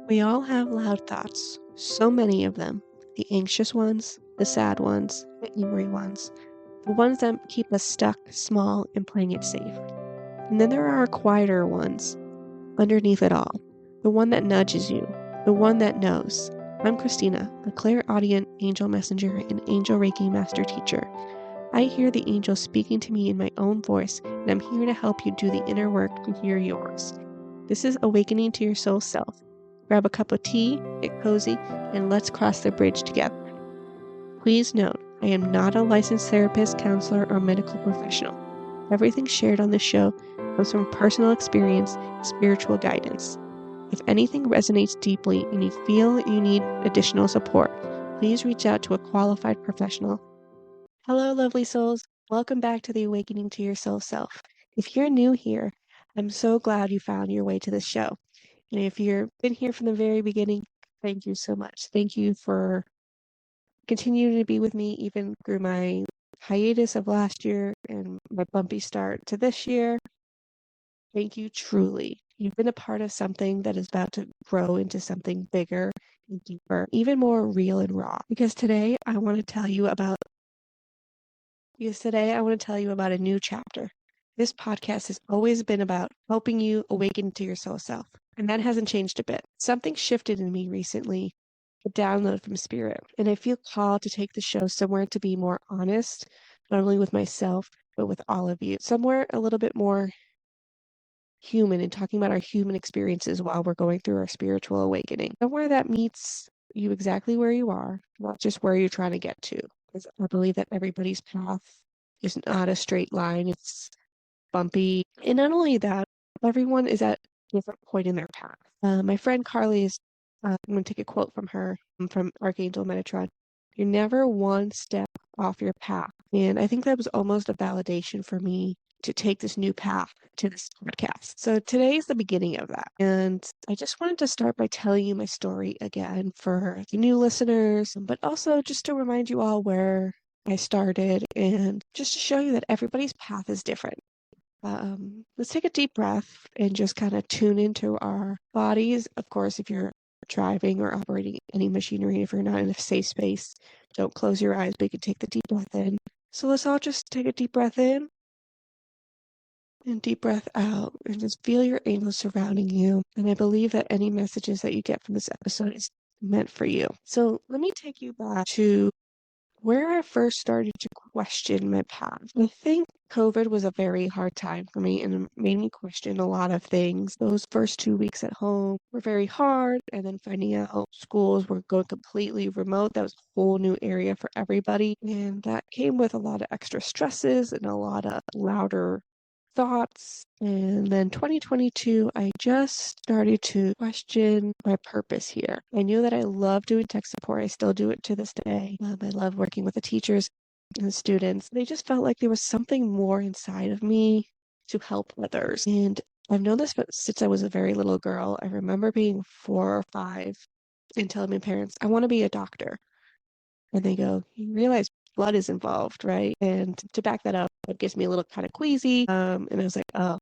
We all have loud thoughts, so many of them. The anxious ones, the sad ones, the angry ones, the ones that keep us stuck, small, and playing it safe. And then there are quieter ones, underneath it all. The one that nudges you, the one that knows. I'm Cristina, a clairaudient angel messenger and angel Reiki master teacher. I hear the angels speaking to me in my own voice, and I'm here to help you do the inner work to hear yours. This is Awakening to Your Soul Self. Grab a cup of tea, get cozy, and let's cross the bridge together. Please note, I am not a licensed therapist, counselor, or medical professional. Everything shared on this show comes from personal experience and spiritual guidance. If anything resonates deeply and you feel you need additional support, please reach out to a qualified professional. Hello, lovely souls. Welcome back to the Awakening to Your Soul Self. If you're new here, I'm so glad you found your way to this show. And if you've been here from the very beginning, thank you so much. Thank you for continuing to be with me even through my hiatus of last year and my bumpy start to this year. Thank you truly. You've been a part of something that is about to grow into something bigger and deeper, even more real and raw. Because today I want to tell you about a new chapter. This podcast has always been about helping you awaken to your soul self. And that hasn't changed a bit. Something shifted in me recently, a download from spirit. And I feel called to take the show somewhere to be more honest, not only with myself, but with all of you. Somewhere a little bit more human and talking about our human experiences while we're going through our spiritual awakening. Somewhere that meets you exactly where you are, not just where you're trying to get to. Because I believe that everybody's path is not a straight line. It's bumpy. And not only that, everyone is at a different point in their path. My friend Carly is, I'm going to take a quote from her, from Archangel Metatron. You're never one step off your path. And I think that was almost a validation for me to take this new path to this podcast. So today is the beginning of that. And I just wanted to start by telling you my story again for the new listeners, but also just to remind you all where I started and just to show you that everybody's path is different. Let's take a deep breath and just kind of tune into our bodies. Of course, if you're driving or operating any machinery, if you're not in a safe space, don't close your eyes, but you can take the deep breath in. So let's all just take a deep breath in and deep breath out and just feel your angels surrounding you. And I believe that any messages that you get from this episode is meant for you. So let me take you back to where I first started to question my path. I think COVID was a very hard time for me and it made me question a lot of things. Those first 2 weeks at home were very hard, and then finding out schools were going completely remote, that was a whole new area for everybody. And that came with a lot of extra stresses and a lot of louder thoughts. And then 2022, I just started to question my purpose here. I knew that I love doing tech support. I still do it to this day. I love working with the teachers and the students. They just felt like there was something more inside of me to help others. And I've known this since I was a very little girl. I remember being 4 or 5 and telling my parents, I want to be a doctor. And they go, you realize blood is involved, right? And to back that up, it gives me a little kind of queasy. And I was like, oh,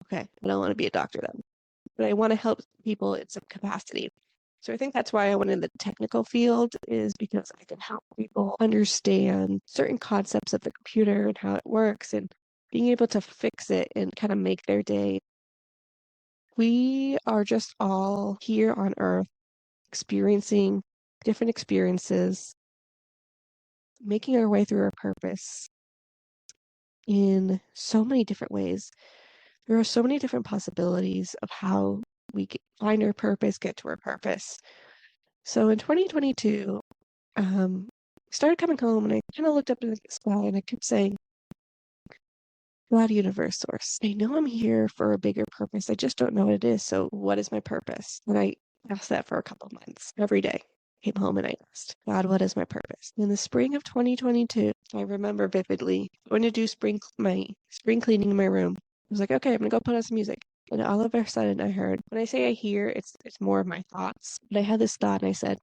okay, I don't want to be a doctor then, but I want to help people in some capacity. So I think that's why I went in the technical field, is because I can help people understand certain concepts of the computer and how it works and being able to fix it and kind of make their day. We are just all here on Earth experiencing different experiences, making our way through our purpose in so many different ways. There are so many different possibilities of how we find our purpose, get to our purpose. So in 2022, started coming home and I kind of looked up in the sky and I kept saying, God, universe, source, I know I'm here for a bigger purpose. I just don't know what it is. So what is my purpose? And I asked that for a couple months every day. Came home and I asked, God, what is my purpose? In the spring of 2022, I remember vividly going to do my spring cleaning in my room. I was like, okay, I'm gonna go put on some music. And all of a sudden I heard, when I say I hear, it's more of my thoughts. But I had this thought and I said,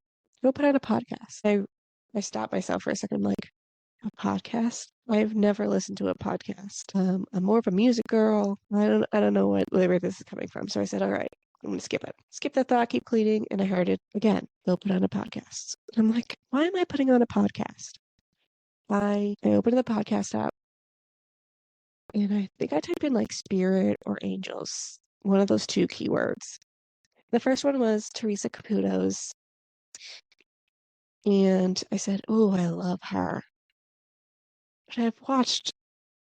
go put on a podcast. I stopped myself for a second, like, a podcast? I've never listened to a podcast. I'm more of a music girl. I don't know where this is coming from. So I said, all right, I'm going to skip it. Skip that thought, keep cleaning. And I heard it again. Go put on a podcast. And I'm like, why am I putting on a podcast? I opened the podcast app and I think I typed in like spirit or angels, one of those two keywords. The first one was Teresa Caputo's. And I said, oh, I love her. But I've watched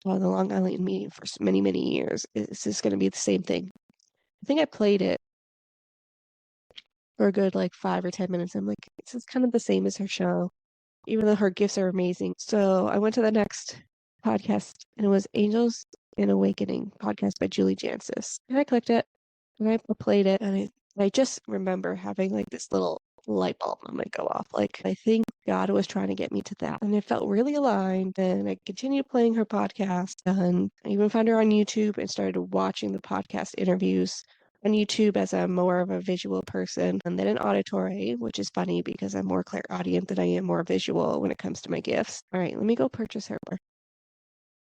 the Long Island meeting for many, many years. Is this going to be the same thing? I think I played it for a good like 5 or 10 minutes. I'm like, this is kind of the same as her show, even though her gifts are amazing. So I went to the next podcast and it was Angels in Awakening podcast by Julie Jancis. And I clicked it and I played it and I just remember having like this little light bulb moment go off. Like I think God was trying to get me to that. And it felt really aligned. And I continued playing her podcast and I even found her on YouTube and started watching the podcast interviews on YouTube as I'm more of a visual person and then an auditory, which is funny because I'm more clairaudient than I am more visual when it comes to my gifts. All right, let me go purchase her.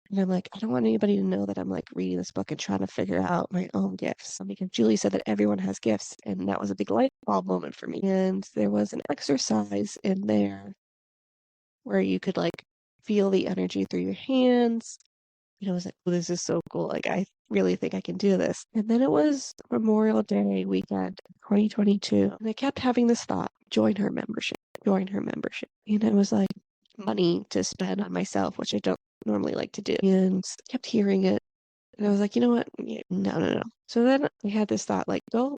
And I'm like, I don't want anybody to know that I'm like reading this book and trying to figure out my own gifts. Because Julie said that everyone has gifts, and that was a big light bulb moment for me. And there was an exercise in there where you could like feel the energy through your hands. I was like, oh, this is so cool. Like, I really think I can do this. And then it was Memorial Day weekend, 2022. And I kept having this thought, join her membership, join her membership. And it was like money to spend on myself, which I don't normally like to do. And I kept hearing it. And I was like, you know what? Yeah, no. So then I had this thought, like, go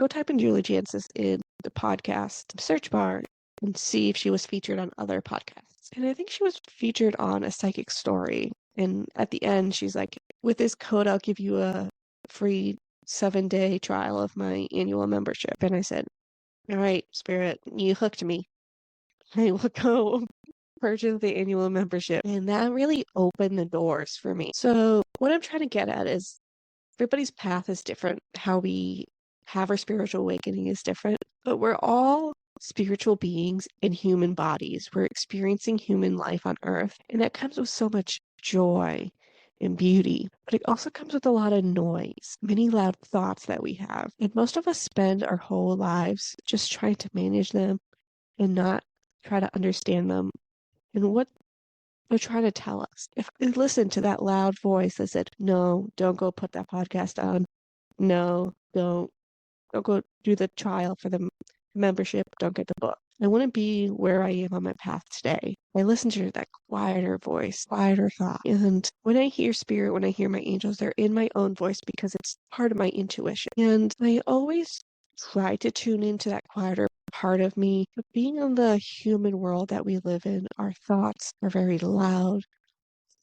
type in Julie Jancis in the podcast search bar and see if she was featured on other podcasts. And I think she was featured on A Psychic Story. And at the end, she's like, with this code, I'll give you a free 7-day trial of my annual membership. And I said, all right, Spirit, you hooked me. I will go purchase the annual membership. And that really opened the doors for me. So what I'm trying to get at is everybody's path is different. How we have our spiritual awakening is different, but we're all spiritual beings in human bodies. We're experiencing human life on earth, and that comes with so much joy and beauty, but it also comes with a lot of noise, many loud thoughts that we have. And most of us spend our whole lives just trying to manage them and not try to understand them and what they're trying to tell us. If I listened to that loud voice that said, no, don't go put that podcast on. No, don't go do the trial for the membership. Don't get the book. I wouldn't be where I am on my path today. I listen to that quieter voice, quieter thought. And when I hear spirit, when I hear my angels, they're in my own voice because it's part of my intuition. And I always try to tune into that quieter part of me. But being in the human world that we live in, our thoughts are very loud.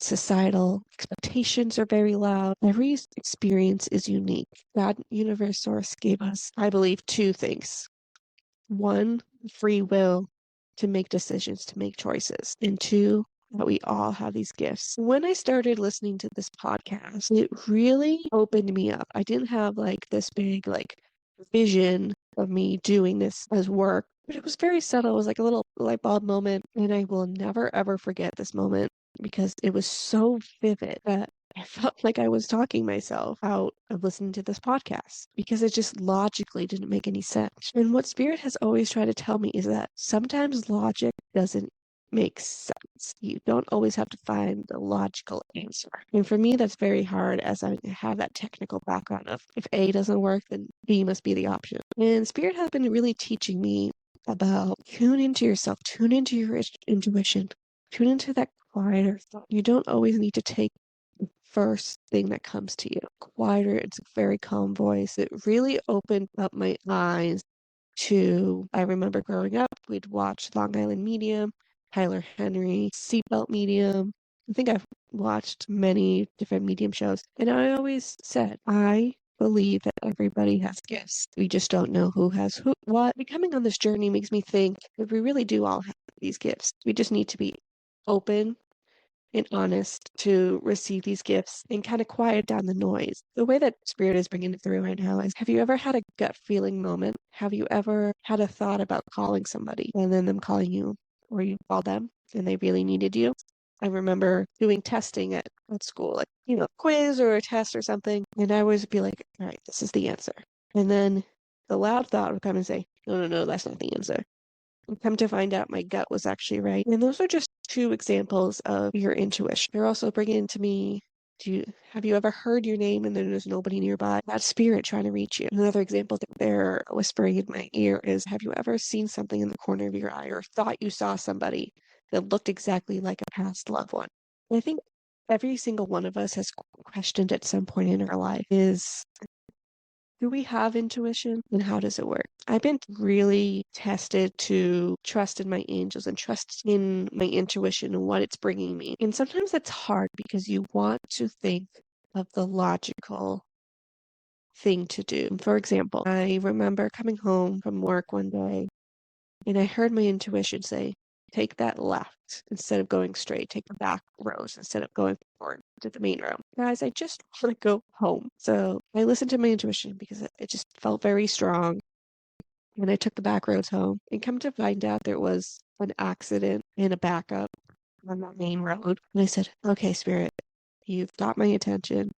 Societal expectations are very loud. Every experience is unique. God, universe, source gave us, I believe, two things. One, free will to make decisions, to make choices. And two, that we all have these gifts. When I started listening to this podcast, it really opened me up. I didn't have like this big like vision of me doing this as work, but it was very subtle. It was like a little light bulb moment. And I will never ever forget this moment because it was so vivid that I felt like I was talking myself out of listening to this podcast because it just logically didn't make any sense. And what Spirit has always tried to tell me is that sometimes logic doesn't make sense. You don't always have to find the logical answer. And for me, that's very hard as I have that technical background of if A doesn't work, then B must be the option. And Spirit has been really teaching me about tune into yourself, tune into your intuition, tune into that quieter thought. You don't always need to take the first thing that comes to you. Quieter, it's a very calm voice. It really opened up my eyes to, I remember growing up, we'd watch Long Island Medium, Tyler Henry, Seatbelt Medium. I think I've watched many different medium shows. And I always said, I believe that everybody has gifts. We just don't know who has who, what. Becoming on this journey makes me think that we really do all have these gifts. We just need to be open and honest to receive these gifts and kind of quiet down the noise. The way that Spirit is bringing it through right now is, have you ever had a gut feeling moment? Have you ever had a thought about calling somebody and then them calling you or you call them and they really needed you? I remember doing testing at school, like, quiz or a test or something. And I always be like, all right, this is the answer. And then the loud thought would come and say, no, no, no, that's not the answer. And come to find out my gut was actually right. And those are just two examples of your intuition. They're also bringing to me, have you ever heard your name and then there's nobody nearby? That spirit trying to reach you. Another example that they're whispering in my ear is, have you ever seen something in the corner of your eye or thought you saw somebody that looked exactly like a past loved one? And I think every single one of us has questioned at some point in our life is, do we have intuition and how does it work? I've been really tested to trust in my angels and trust in my intuition and what it's bringing me. And sometimes that's hard because you want to think of the logical thing to do. For example, I remember coming home from work one day and I heard my intuition say, take that left instead of going straight. Take the back roads instead of going forward to the main road. Guys, I just want to go home. So I listened to my intuition because it just felt very strong. And I took the back roads home. And come to find out there was an accident and a backup on that main road. And I said, okay, Spirit, you've got my attention.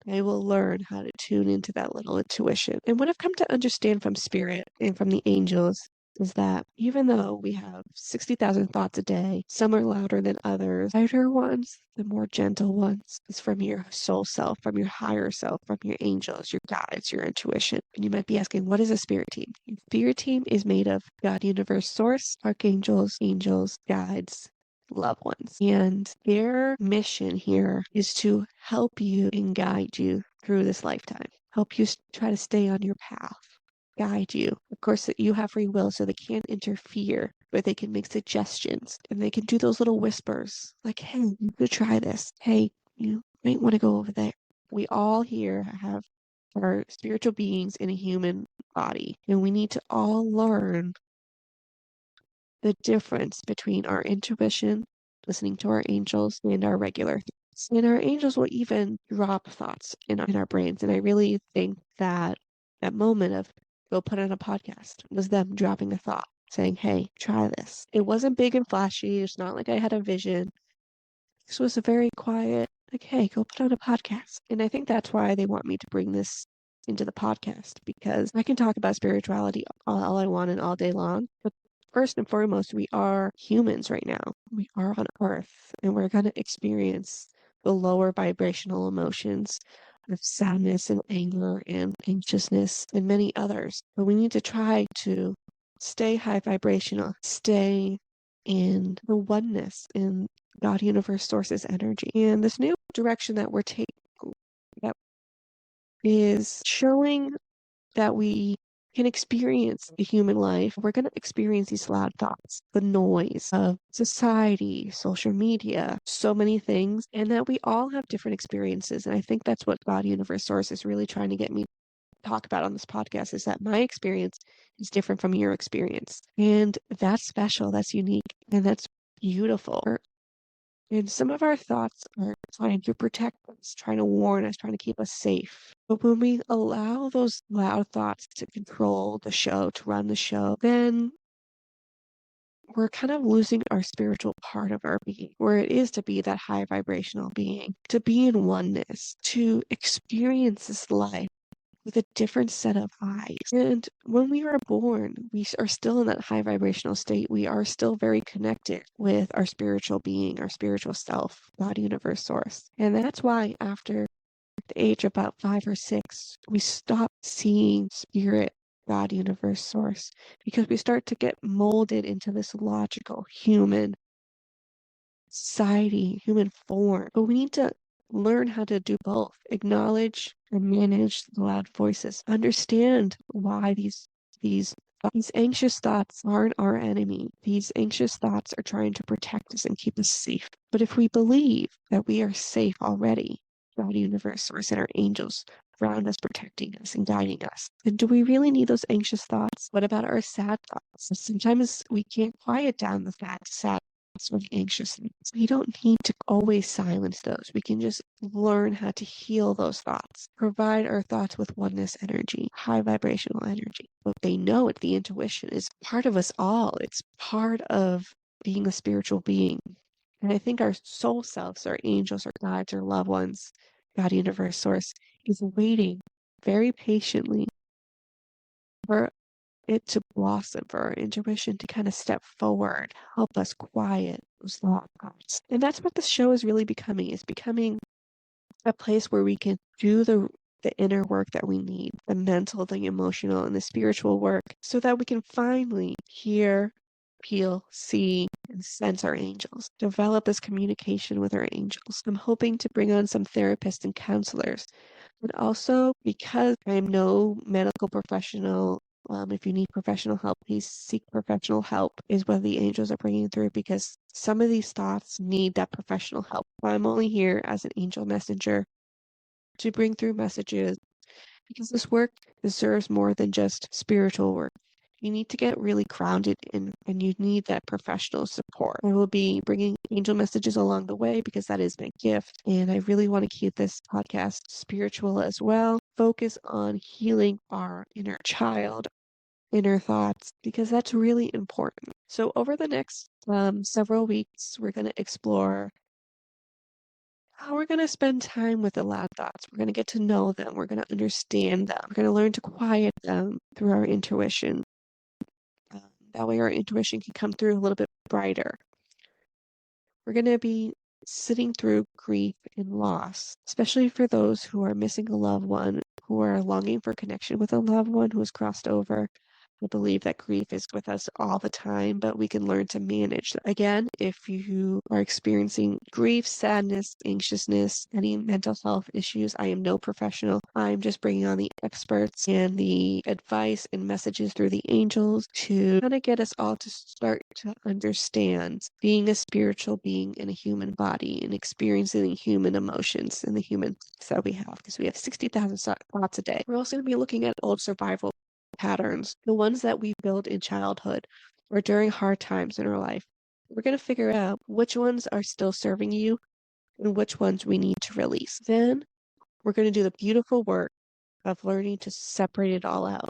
I will learn how to tune into that little intuition. And what I've come to understand from Spirit and from the angels is that even though we have 60,000 thoughts a day, some are louder than others, lighter ones, the more gentle ones, is from your soul self, from your higher self, from your angels, your guides, your intuition. And you might be asking, what is a spirit team? Your spirit team is made of God, universe, source, archangels, angels, guides, loved ones. And their mission here is to help you and guide you through this lifetime, help you try to stay on your path, guide you. Of course, that you have free will, so they can't interfere, but they can make suggestions and they can do those little whispers like, hey, you could try this. Hey, you might want to go over there. We all here have our spiritual beings in a human body, and we need to all learn the difference between our intuition, listening to our angels, and our regular thoughts. And our angels will even drop thoughts in our brains. And I really think that that moment of go put on a podcast was them dropping a thought, saying, hey, try this. It wasn't big and flashy. It's not like I had a vision. This was a very quiet, like, hey, go put on a podcast. And I think that's why they want me to bring this into the podcast, because I can talk about spirituality all I want and all day long. But first and foremost, we are humans right now. We are on Earth, and we're going to experience the lower vibrational emotions of sadness and anger and anxiousness and many others. But we need to try to stay high vibrational, stay in the oneness in God, universe, sources, energy. And this new direction that we're taking that is showing that we can experience the human life. We're going to experience these loud thoughts, the noise of society, social media, so many things, and that we all have different experiences. And I think that's what God, universe, source is really trying to get me to talk about on this podcast, is that my experience is different from your experience. And that's special, that's unique, and that's beautiful. And some of our thoughts are trying to protect us, trying to warn us, trying to keep us safe. But when we allow those loud thoughts to control the show, to run the show, then we're kind of losing our spiritual part of our being, where it is to be that high vibrational being, to be in oneness, to experience this life with a different set of eyes. And when we are born, we are still in that high vibrational state. We are still very connected with our spiritual being, our spiritual self, God, universe, source. And that's why after the age of about 5 or 6, we stop seeing spirit, God, universe, source, because we start to get molded into this logical human society, human form. But we need to learn how to do both, acknowledge and manage the loud voices, understand why these anxious thoughts aren't our enemy. These anxious thoughts are trying to protect us and keep us safe. But if we believe that we are safe already, God, universe, source, and our angels around us protecting us and guiding us, then do we really need those anxious thoughts? What about our sad thoughts? Sometimes we can't quiet down the sad or the anxious things. We don't need to always silence those. We can just learn how to heal those thoughts, provide our thoughts with oneness energy, high vibrational energy. But they know it, the intuition is part of us all. It's part of being a spiritual being. And I think our soul selves, our angels, our guides, our loved ones, God, universe, source, is waiting very patiently for it to blossom, for our intuition to kind of step forward, help us quiet those thoughts. And that's what the show is really becoming. It's becoming a place where we can do the inner work that we need, the mental, the emotional, and the spiritual work, so that we can finally hear, feel, see, and sense our angels. Develop this communication with our angels. I'm hoping to bring on some therapists and counselors. But also, because I'm no medical professional, if you need professional help, please seek professional help, is what the angels are bringing through, because some of these thoughts need that professional help. I'm only here as an angel messenger to bring through messages, because this work deserves more than just spiritual work. You need to get really grounded in, and you need that professional support. I will be bringing angel messages along the way because that is my gift. And I really want to keep this podcast spiritual as well. Focus on healing our inner child, inner thoughts, because that's really important. So over the next several weeks, we're going to explore how we're going to spend time with the loud thoughts. We're going to get to know them. We're going to understand them. We're going to learn to quiet them through our intuition. That way our intuition can come through a little bit brighter. We're going to be sitting through grief and loss, especially for those who are missing a loved one, who are longing for connection with a loved one who has crossed over. I believe that grief is with us all the time, but we can learn to manage. Again, if you are experiencing grief, sadness, anxiousness, any mental health issues, I am no professional. I'm just bringing on the experts and the advice and messages through the angels to kind of get us all to start to understand being a spiritual being in a human body and experiencing human emotions and the human thoughts that we have, because we have 60,000 thoughts a day. We're also going to be looking at old survival patterns, the ones that we built in childhood or during hard times in our life. We're going to figure out which ones are still serving you and which ones we need to release. Then we're going to do the beautiful work of learning to separate it all out.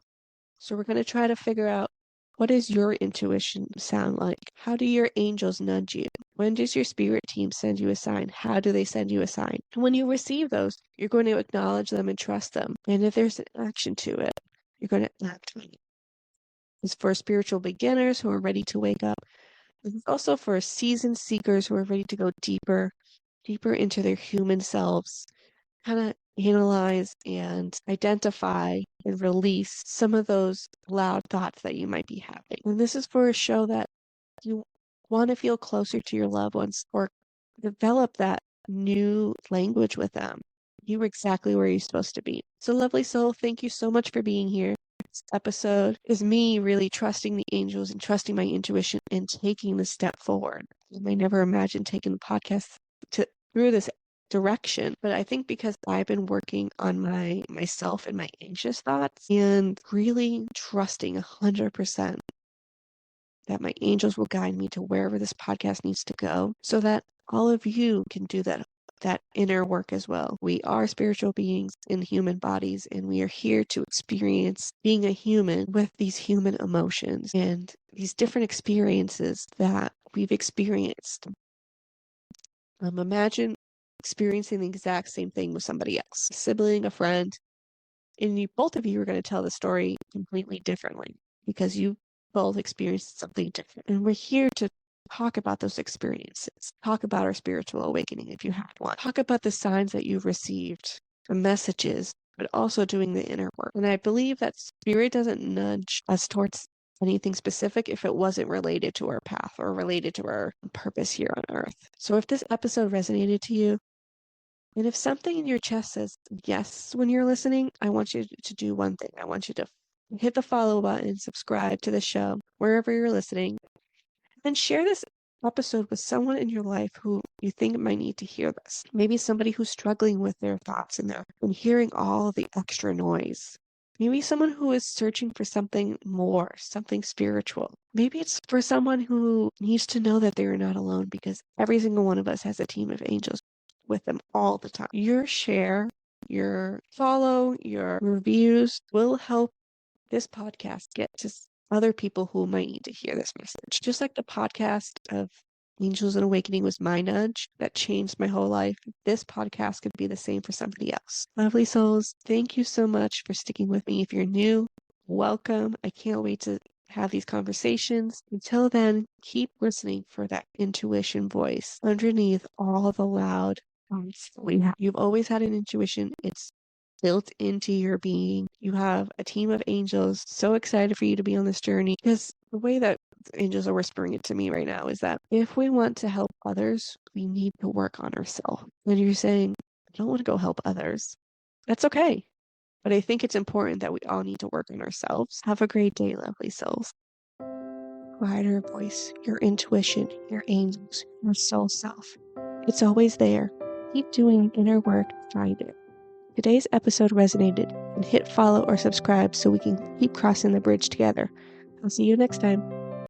So we're going to try to figure out, what does your intuition sound like? How do your angels nudge you? When does your spirit team send you a sign? How do they send you a sign? And when you receive those, you're going to acknowledge them and trust them. And if there's an action to it, you're going to act on it. It's for spiritual beginners who are ready to wake up. It's also for seasoned seekers who are ready to go deeper into their human selves, kind of analyze and identify and release some of those loud thoughts that you might be having. And this is for a show that you want to feel closer to your loved ones or develop that new language with them. You were exactly where you're supposed to be. So, lovely soul, thank you so much for being here. This episode is me really trusting the angels and trusting my intuition and taking the step forward. I never imagined taking the podcast through this direction, but I think because I've been working on myself and my anxious thoughts and really trusting 100% that my angels will guide me to wherever this podcast needs to go, so that all of you can do that inner work as well. We are spiritual beings in human bodies, and we are here to experience being a human with these human emotions and these different experiences that we've experienced. Imagine experiencing the exact same thing with somebody else, a sibling, a friend, and both of you are going to tell the story completely differently because you both experienced something different. And we're here to talk about those experiences, talk about our spiritual awakening if you had one, talk about the signs that you've received, the messages, but also doing the inner work. And I believe that spirit doesn't nudge us towards anything specific if it wasn't related to our path or related to our purpose here on earth. So if this episode resonated to you, and if something in your chest says yes when you're listening, I want you to do one thing. I want you to hit the follow button, subscribe to the show, wherever you're listening, and share this episode with someone in your life who you think might need to hear this. Maybe somebody who's struggling with their thoughts and hearing all the extra noise. Maybe someone who is searching for something more, something spiritual. Maybe it's for someone who needs to know that they are not alone, because every single one of us has a team of angels with them all the time. Your share, your follow, your reviews will help this podcast get to other people who might need to hear this message. Just like the podcast of Angels and Awakening was my nudge that changed my whole life, this podcast could be the same for somebody else. Lovely souls, thank you so much for sticking with me. If you're new, welcome. I can't wait to have these conversations. Until then, keep listening for that intuition voice underneath all the loud thoughts that we have. You've always had an intuition. It's built into your being. You have a team of angels so excited for you to be on this journey, because the way that angels are whispering it to me right now is that if we want to help others, we need to work on ourselves. And you're saying, I don't want to go help others. That's okay. But I think it's important that we all need to work on ourselves. Have a great day, lovely souls. Quieter voice, your intuition, your angels, your soul self. It's always there. Keep doing inner work to find it. Today's episode resonated, and hit follow or subscribe so we can keep crossing the bridge together. I'll see you next time.